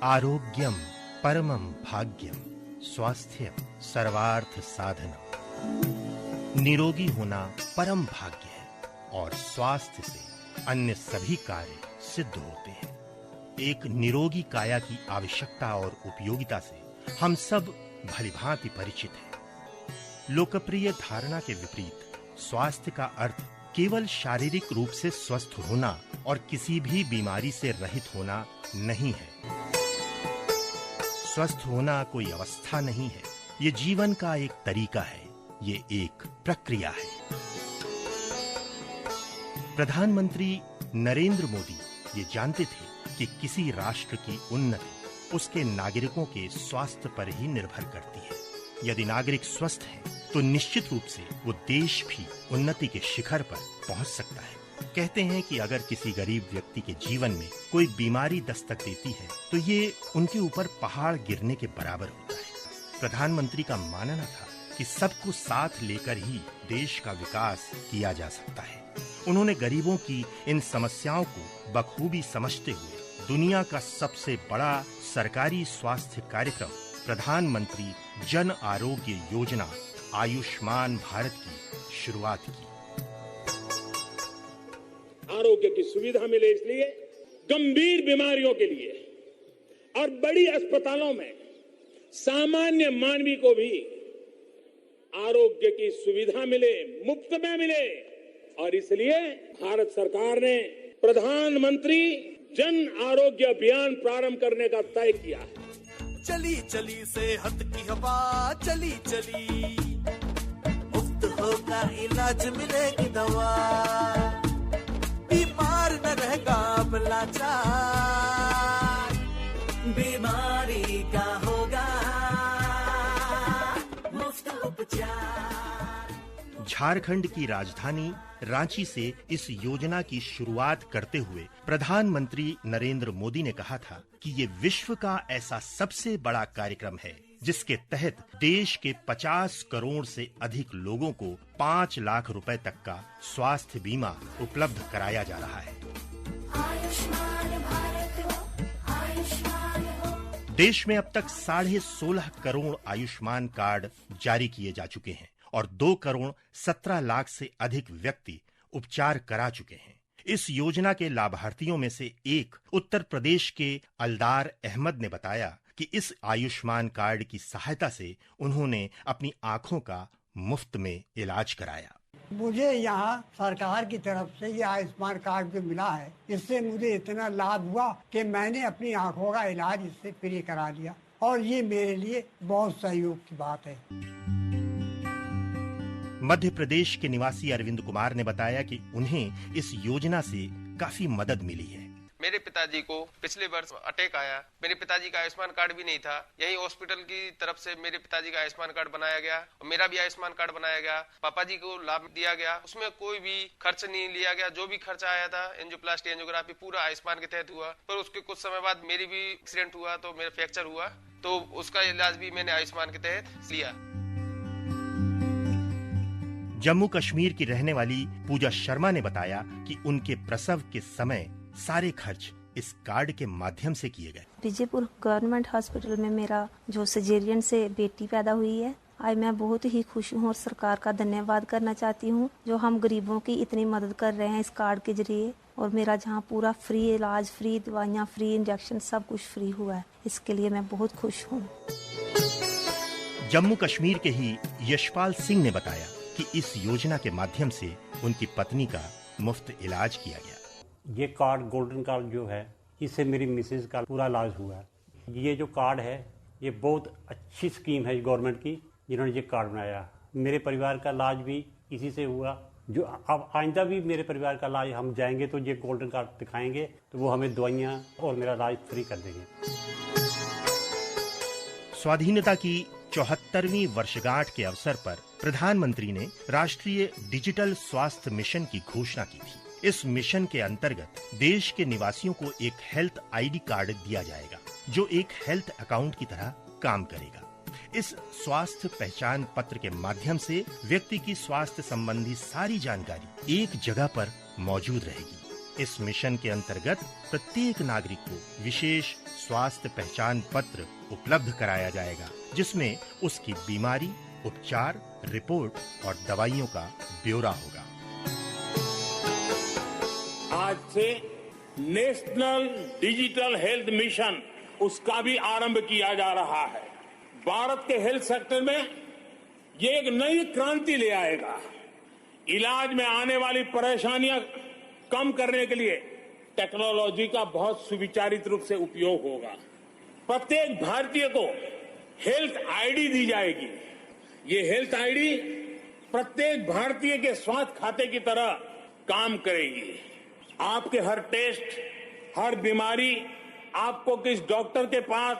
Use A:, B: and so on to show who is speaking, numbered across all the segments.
A: आरोग्यम परमम भाग्यम स्वास्थ्यम सर्वार्थ साधनम। निरोगी होना परम भाग्य है और स्वास्थ्य से अन्य सभी कार्य सिद्ध होते हैं। एक निरोगी काया की आवश्यकता और उपयोगिता से हम सब भलीभांति परिचित हैं। लोकप्रिय धारणा के विपरीत स्वास्थ्य का अर्थ केवल शारीरिक रूप से स्वस्थ होना और किसी भी बीमारी से रहित होना नहीं है। स्वस्थ होना कोई अवस्था नहीं है, ये जीवन का एक तरीका है, ये एक प्रक्रिया है। प्रधानमंत्री नरेंद्र मोदी ये जानते थे कि किसी राष्ट्र की उन्नति उसके नागरिकों के स्वास्थ्य पर ही निर्भर करती है। यदि नागरिक स्वस्थ हैं, तो निश्चित रूप से वो देश भी उन्नति के शिखर पर पहुंच सकता है। कहते हैं कि अगर किसी गरीब व्यक्ति के जीवन में कोई बीमारी दस्तक देती है, तो ये उनके ऊपर पहाड़ गिरने के बराबर होता है। प्रधानमंत्री का मानना था कि सबको साथ लेकर ही देश का विकास किया जा सकता है। उन्होंने गरीबों की इन समस्याओं को बखूबी समझते हुए दुनिया का सबसे बड़ा सरकारी स्वास्थ्य कार्यक्रम प्रधानमंत्री जन आरोग्य योजना आयुष्मान भारत की शुरुआत की।
B: आरोग्य की सुविधा मिले इसलिए गंभीर बीमारियों के लिए और बड़ी अस्पतालों में सामान्य मानवी को भी आरोग्य की सुविधा मिले, मुफ्त में मिले, और इसलिए भारत सरकार ने प्रधानमंत्री जन आरोग्य अभियान प्रारंभ करने का तय किया है।
C: चली चली सेहत की हवा, चली चली मुफ्त होगा इलाज, मिलेगी दवा, बीमार न रहेगा अब लाचार, बीमारी का होगा मुफ्त उपचार।
A: झारखंड की राजधानी रांची से इस योजना की शुरुआत करते हुए प्रधानमंत्री नरेंद्र मोदी ने कहा था कि ये विश्व का ऐसा सबसे बड़ा कार्यक्रम है जिसके तहत देश के 50 करोड़ से अधिक लोगों को 5 लाख रुपए तक का स्वास्थ्य बीमा उपलब्ध कराया जा रहा है। देश में अब तक 16.5 करोड़ आयुष्मान कार्ड जारी किए जा चुके हैं और 2 करोड़ 17 लाख से अधिक व्यक्ति उपचार करा चुके हैं। इस योजना के लाभार्थियों में से एक उत्तर प्रदेश के अल्दार अहमद ने बताया कि इस आयुष्मान कार्ड की सहायता से उन्होंने अपनी आंखों का मुफ्त में इलाज कराया।
D: मुझे यहाँ सरकार की तरफ से ये आयुष्मान कार्ड जो मिला है, इससे मुझे इतना लाभ हुआ कि मैंने अपनी आंखों का इलाज इससे फ्री करा लिया और ये मेरे लिए बहुत सहयोग की बात है।
A: मध्य प्रदेश के निवासी अरविंद कुमार ने बताया कि उन्हें इस योजना से काफी मदद मिली है।
E: मेरे पिताजी को पिछले वर्ष अटैक आया। मेरे पिताजी का आयुष्मान कार्ड भी नहीं था। यही हॉस्पिटल की तरफ से मेरे पिताजी का आयुष्मान कार्ड बनाया गया और मेरा भी आयुष्मान कार्ड बनाया गया। पापा जी को लाभ दिया गया, उसमें कोई भी खर्च नहीं लिया गया। जो भी खर्चा आया था एंजियोप्लास्टी एंजियोग्राफी पूरा आयुष्मान के तहत हुआ। पर उसके कुछ समय बाद मेरी भी एक्सीडेंट हुआ तो मेरा फ्रैक्चर हुआ, तो उसका इलाज भी मैंने आयुष्मान के तहत लिया।
A: जम्मू कश्मीर की रहने वाली पूजा शर्मा ने बताया कि उनके प्रसव के समय सारे खर्च इस कार्ड के माध्यम से किए गए।
F: विजयपुर गवर्नमेंट हॉस्पिटल में मेरा जो सर्जरियन से बेटी पैदा हुई है, आज मैं बहुत ही खुश हूँ और सरकार का धन्यवाद करना चाहती हूँ जो हम गरीबों की इतनी मदद कर रहे हैं इस कार्ड के जरिए। और मेरा जहाँ पूरा फ्री इलाज, फ्री दवाइयाँ, फ्री इंजेक्शन सब कुछ फ्री हुआ है, इसके लिए मैं बहुत खुश हूँ।
A: जम्मू कश्मीर के ही यशपाल सिंह ने बताया कि इस योजना के माध्यम से उनकी पत्नी का मुफ्त इलाज किया गया।
G: ये कार्ड, गोल्डन कार्ड जो है, इससे मेरी मिसेज का पूरा इलाज हुआ है। ये जो कार्ड है, ये बहुत अच्छी स्कीम है गवर्नमेंट की, जिन्होंने ये कार्ड बनाया। मेरे परिवार का इलाज भी इसी से हुआ। जो अब आइंदा भी मेरे परिवार का इलाज हम जाएंगे तो ये गोल्डन कार्ड दिखाएंगे तो वो हमें दवाइयाँ और मेरा इलाज फ्री कर देंगे।
A: स्वाधीनता की 74वीं वर्षगांठ के अवसर पर प्रधानमंत्री ने राष्ट्रीय डिजिटल स्वास्थ्य मिशन की घोषणा की थी। इस मिशन के अंतर्गत देश के निवासियों को एक हेल्थ आईडी कार्ड दिया जाएगा जो एक हेल्थ अकाउंट की तरह काम करेगा। इस स्वास्थ्य पहचान पत्र के माध्यम से व्यक्ति की स्वास्थ्य संबंधी सारी जानकारी एक जगह पर मौजूद रहेगी। इस मिशन के अंतर्गत प्रत्येक नागरिक को विशेष स्वास्थ्य पहचान पत्र उपलब्ध कराया जाएगा, जिसमें उसकी बीमारी, उपचार, रिपोर्ट और दवाइयों का ब्यौरा होगा।
B: आज से नेशनल डिजिटल हेल्थ मिशन, उसका भी आरंभ किया जा रहा है। भारत के हेल्थ सेक्टर में ये एक नई क्रांति ले आएगा। इलाज में आने वाली परेशानियां कम करने के लिए टेक्नोलॉजी का बहुत सुविचारित रूप से उपयोग होगा। प्रत्येक भारतीय को हेल्थ आईडी दी जाएगी। ये हेल्थ आईडी प्रत्येक भारतीय के स्वास्थ्य खाते की तरह काम करेगी। आपके हर टेस्ट, हर बीमारी, आपको किस डॉक्टर के पास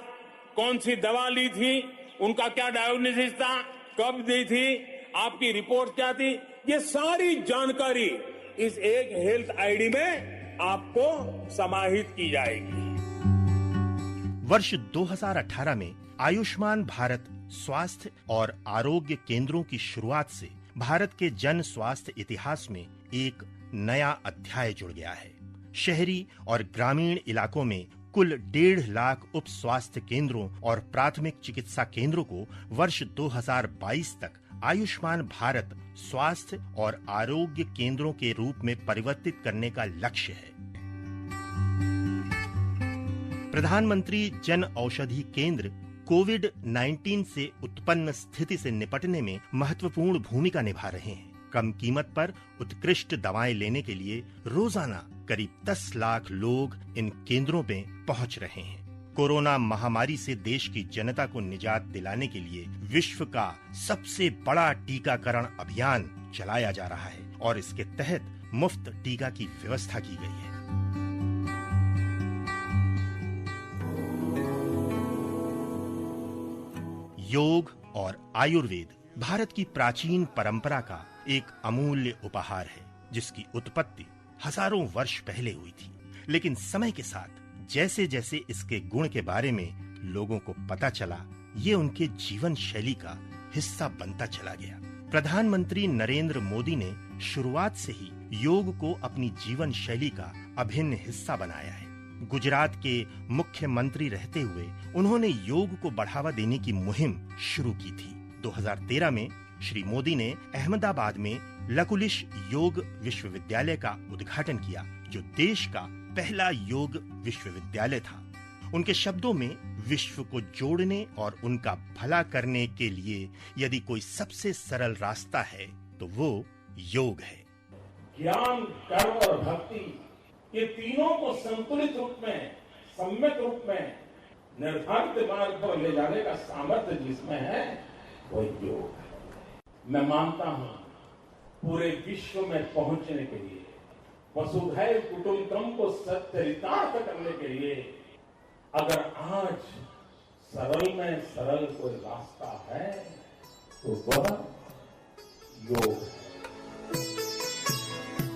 B: कौन सी दवा ली थी, उनका क्या डायग्नोसिस था, कब दी थी, आपकी रिपोर्ट क्या थी, ये सारी जानकारी इस एक हेल्थ आईडी में आपको समाहित की जाएगी।
A: वर्ष 2018 में आयुष्मान भारत स्वास्थ्य और आरोग्य केंद्रों की शुरुआत से भारत के जन स्वास्थ्य इतिहास में एक नया अध्याय जुड़ गया है। शहरी और ग्रामीण इलाकों में कुल 1.5 लाख उप स्वास्थ्य केंद्रों और प्राथमिक चिकित्सा केंद्रों को वर्ष 2022 तक आयुष्मान भारत स्वास्थ्य और आरोग्य केंद्रों के रूप में परिवर्तित करने का लक्ष्य है। प्रधानमंत्री जन औषधि केंद्र कोविड-19 से उत्पन्न स्थिति से निपटने में महत्वपूर्ण भूमिका निभा रहे हैं। कम कीमत पर उत्कृष्ट दवाएं लेने के लिए रोजाना करीब 10 लाख लोग इन केंद्रों में पहुंच रहे हैं। कोरोना महामारी से देश की जनता को निजात दिलाने के लिए विश्व का सबसे बड़ा टीकाकरण अभियान चलाया जा रहा है और इसके तहत मुफ्त टीका की व्यवस्था की गई है। योग और आयुर्वेद भारत की प्राचीन परंपरा का एक अमूल्य उपहार है, जिसकी उत्पत्ति हजारों वर्ष पहले हुई थी। लेकिन समय के साथ जैसे जैसे इसके गुण के बारे में लोगों को पता चला, ये उनके जीवन शैली का हिस्सा बनता चला गया। प्रधानमंत्री नरेंद्र मोदी ने शुरुआत से ही योग को अपनी जीवन शैली का अभिन्न हिस्सा बनाया है। गुजरात के मुख्यमंत्री रहते हुए उन्होंने योग को बढ़ावा देने की मुहिम शुरू की थी। 2013 में श्री मोदी ने अहमदाबाद में लकुलिश योग विश्वविद्यालय का उद्घाटन किया, जो देश का पहला योग विश्वविद्यालय था। उनके शब्दों में विश्व को जोड़ने और उनका भला करने के लिए यदि कोई सबसे सरल रास्ता है तो वो योग है।
B: ज्ञान, कर्म और भक्ति, ये तीनों को संतुलित रूप में, सम्यक रूप में निर्धारित मार्ग पर ले जाने का सामर्थ्य जिसमें है वो योग है। मैं मानता हूं पूरे विश्व में पहुंचने के लिए, वसुधैव कुटुंबकम को सच्चरितार्थ करने के लिए अगर आज सरल में सरल कोई रास्ता है तो वह योग है।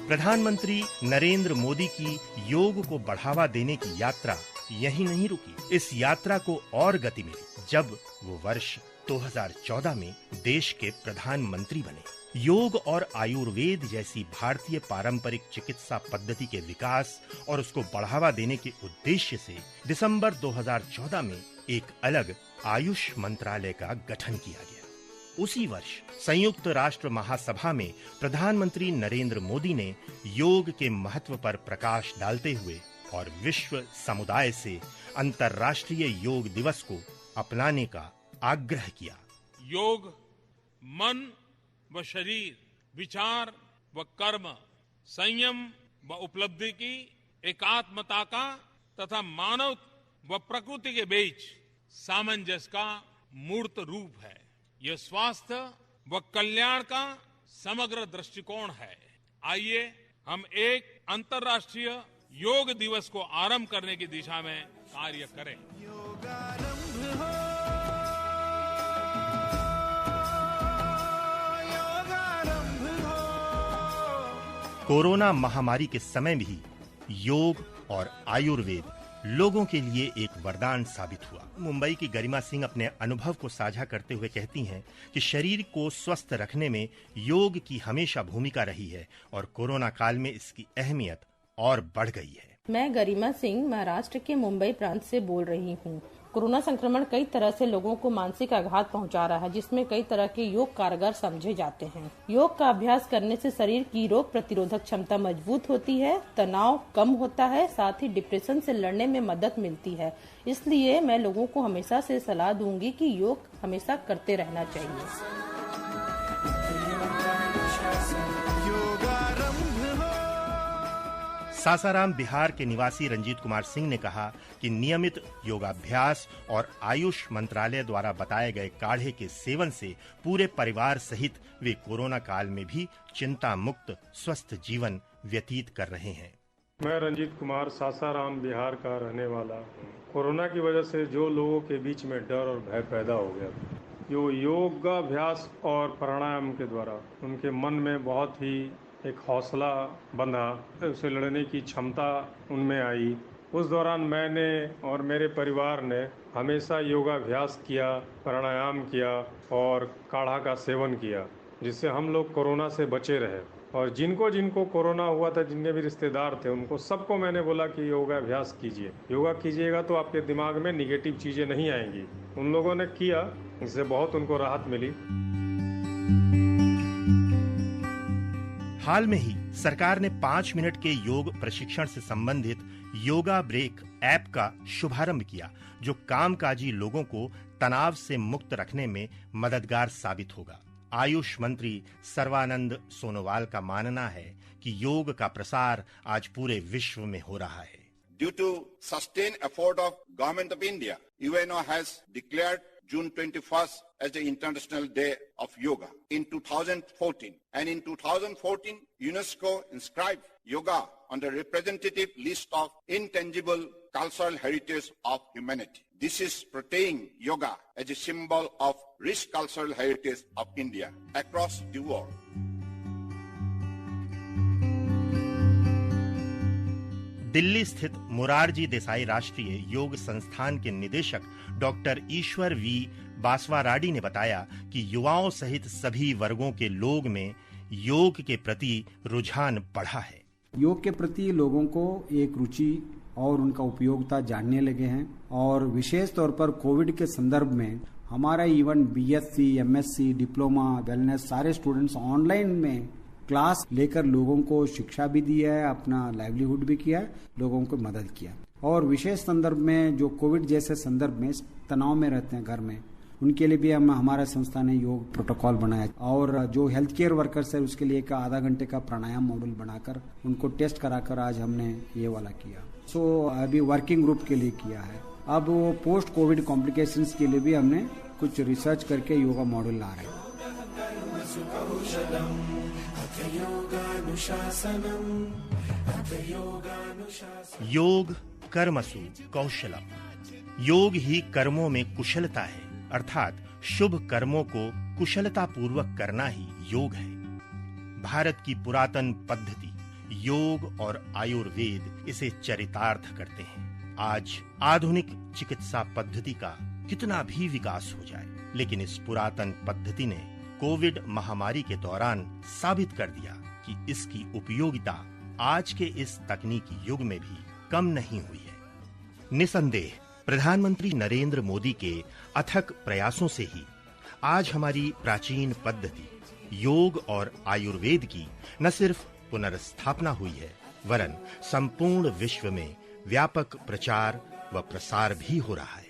A: प्रधानमंत्री नरेंद्र मोदी की योग को बढ़ावा देने की यात्रा यहीं नहीं रुकी। इस यात्रा को और गति मिली जब वो वर्ष 2014 में देश के प्रधानमंत्री बने। योग और आयुर्वेद जैसी भारतीय पारंपरिक चिकित्सा पद्धति के विकास और उसको बढ़ावा देने के उद्देश्य से दिसंबर 2014 में एक अलग आयुष मंत्रालय का गठन किया गया। उसी वर्ष संयुक्त राष्ट्र महासभा में प्रधानमंत्री नरेंद्र मोदी ने योग के महत्व पर प्रकाश डालते हुए और विश्व समुदाय से अंतर्राष्ट्रीय योग दिवस को अपनाने का आग्रह किया।
B: योग मन व शरीर, विचार व कर्म, संयम व उपलब्धि की एकात्मता का तथा मानव व प्रकृति के बीच सामंजस्य का मूर्त रूप है। यह स्वास्थ्य व कल्याण का समग्र दृष्टिकोण है। आइए हम एक अंतर्राष्ट्रीय योग दिवस को आरंभ करने की दिशा में कार्य करें।
A: कोरोना महामारी के समय भी योग और आयुर्वेद लोगों के लिए एक वरदान साबित हुआ। मुंबई की गरिमा सिंह अपने अनुभव को साझा करते हुए कहती हैं कि शरीर को स्वस्थ रखने में योग की हमेशा भूमिका रही है और कोरोना काल में इसकी अहमियत और बढ़ गई है।
H: मैं गरिमा सिंह महाराष्ट्र के मुंबई प्रांत से बोल रही हूँ। कोरोना संक्रमण कई तरह से लोगों को मानसिक आघात पहुंचा रहा है, जिसमें कई तरह के योग कारगर समझे जाते हैं। योग का अभ्यास करने से शरीर की रोग प्रतिरोधक क्षमता मजबूत होती है, तनाव कम होता है, साथ ही डिप्रेशन से लड़ने में मदद मिलती है। इसलिए मैं लोगों को हमेशा से सलाह दूंगी कि योग हमेशा करते रहना चाहिए।
A: सासाराम बिहार के निवासी रंजीत कुमार सिंह ने कहा कि नियमित योगाभ्यास और आयुष मंत्रालय द्वारा बताए गए काढ़े के सेवन से पूरे परिवार सहित वे कोरोना काल में भी चिंता मुक्त स्वस्थ जीवन व्यतीत कर रहे हैं।
I: मैं रंजीत कुमार सासाराम बिहार का रहने वाला हूँ। कोरोना की वजह से जो लोगों के बीच में डर और भय पैदा हो गया, जो योगाभ्यास और प्राणायाम के द्वारा उनके मन में बहुत ही एक हौसला बंधा, उसे लड़ने की क्षमता उनमें आई। उस दौरान मैंने और मेरे परिवार ने हमेशा योगाभ्यास किया, प्राणायाम किया और काढ़ा का सेवन किया, जिससे हम लोग कोरोना से बचे रहे। और जिनको जिनको कोरोना हुआ था, जिनके भी रिश्तेदार थे, उनको सबको मैंने बोला कि योगाभ्यास कीजिए। योगा कीजिएगा तो आपके दिमाग में निगेटिव चीज़ें नहीं आएंगी। उन लोगों ने किया, इससे बहुत उनको राहत मिली।
A: हाल में ही सरकार ने 5 मिनट के योग प्रशिक्षण से संबंधित योगा ब्रेक ऐप का शुभारंभ किया, जो कामकाजी लोगों को तनाव से मुक्त रखने में मददगार साबित होगा। आयुष मंत्री सर्वानंद सोनोवाल का मानना है कि योग का प्रसार आज पूरे विश्व में हो रहा है।
J: Due to sustained effort of Government of India, UNO has declared June 21st as the International Day of Yoga in 2014. And in 2014, UNESCO inscribed yoga on the representative list of intangible cultural heritage of humanity. This is portraying yoga as a symbol of rich cultural heritage of India across the world.
A: Delhi स्थित मोरारजी देसाई राष्ट्रीय योग संस्थान के निदेशक doctor Ishwar we बासवाराडी ने बताया कि युवाओं सहित सभी वर्गों के लोग में योग के प्रति रुझान बढ़ा है।
K: योग के प्रति लोगों को एक रुचि और उनका उपयोगिता जानने लगे हैं, और विशेष तौर पर कोविड के संदर्भ में हमारा even BSc, MSc, diploma, wellness सारे स्टूडेंट्स ऑनलाइन में क्लास लेकर लोगों को शिक्षा भी दी है, अपना लाइवलीहुड भी किया है, लोगों को मदद किया। और विशेष संदर्भ में जो कोविड जैसे संदर्भ में तनाव में रहते हैं घर में, उनके लिए भी हमारा संस्था ने योग प्रोटोकॉल बनाया, और जो हेल्थ केयर वर्कर्स है उसके लिए एक आधा घंटे का प्राणायाम मॉड्यूल बनाकर उनको टेस्ट कराकर आज हमने ये वाला किया। अभी वर्किंग ग्रुप के लिए किया है। अब वो पोस्ट कोविड कॉम्प्लिकेशंस के लिए भी हमने कुछ रिसर्च करके योगा मॉड्यूल ला रहे हैं।
A: योग कर्मसु कौशलम। योग ही कर्मों में कुशलता है, अर्थात शुभ कर्मों को कुशलता पूर्वक करना ही योग है। भारत की पुरातन पद्धति योग और आयुर्वेद इसे चरितार्थ करते हैं। आज आधुनिक चिकित्सा पद्धति का कितना भी विकास हो जाए, लेकिन इस पुरातन पद्धति ने कोविड महामारी के दौरान साबित कर दिया कि इसकी उपयोगिता आज के इस तकनीकी युग में भी कम नहीं हुई है। निसंदेह प्रधानमंत्री नरेंद्र मोदी के अथक प्रयासों से ही आज हमारी प्राचीन पद्धति योग और आयुर्वेद की न सिर्फ पुनर्स्थापना हुई है, वरन संपूर्ण विश्व में व्यापक प्रचार व प्रसार भी हो रहा है।